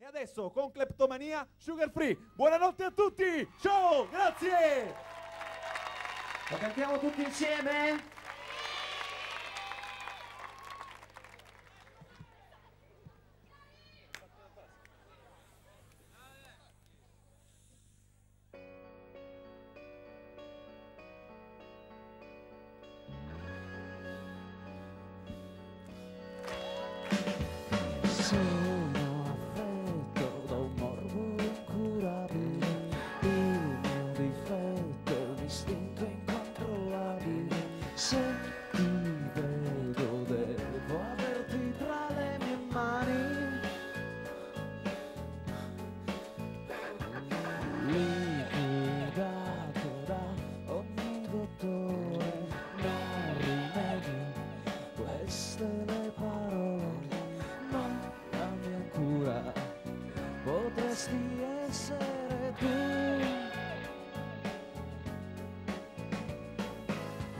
adesso con Kleptomania Sugar Free. Buonanotte a tutti, ciao, grazie! Lo cantiamo tutti insieme? Sono affetto da un morbo incurabile, il mio difetto è un istinto incontrollabile. Se ti vedo devo averti tra le mie mani, liquidato da ogni dottore, non rimedio queste le parole. La mia cura potresti essere tu.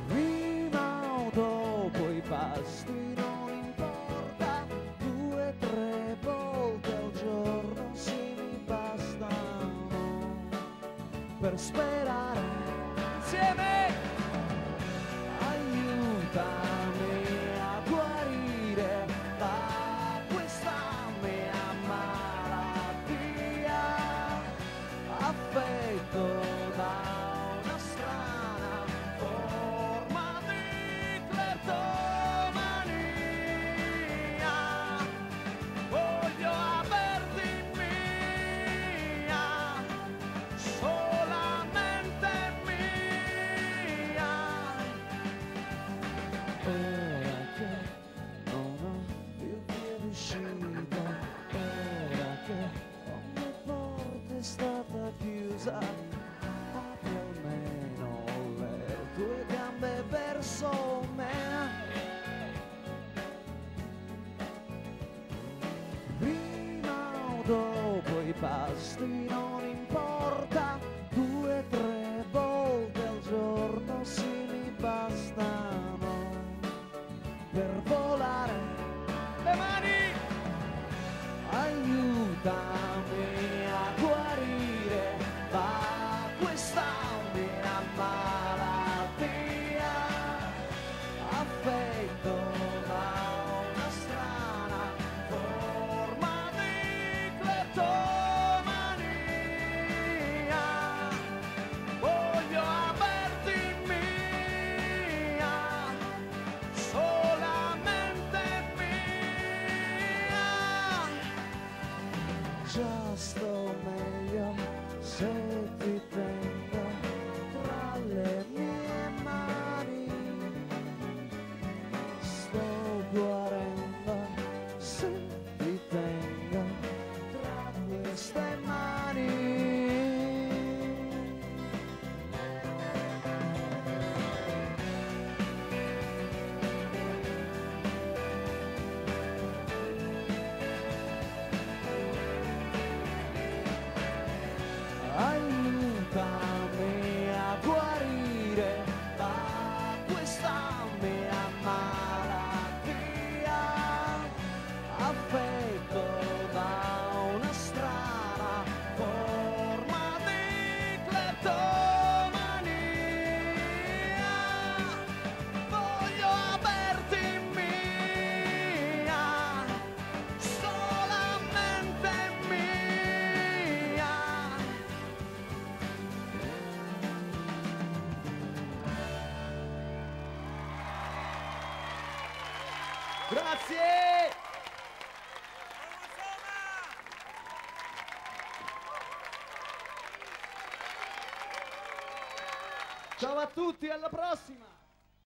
Prima o dopo i pasti non importa, 2 o 3 volte al giorno sì mi bastano per sperare insieme. Aiutami a guarire da questa mia malattia, affetto da una strana forma di cleptomania. Voglio averti mia, solamente mia. Ora che non ho più via d'uscita, ora che ogni porta è stata chiusa, apri almeno le tue gambe verso me. Prima o dopo i pasti non importa, 2 o 3 volte al giorno sì mi bastano per volare. Le mani! Aiutami a guarire da questa mia malattia, affetto da una strana forma di cleptomania. Voglio averti mia, solamente mia. Già sto meglio se ti tengo tra le mie mani. Sto guarendo se ti tengo tra queste mani. Aiutami a guarire da questa mia malattia, affetto da una strana forma di cleptomania. Voglio averti mia, solamente mia. Grazie! Ciao a tutti, alla prossima!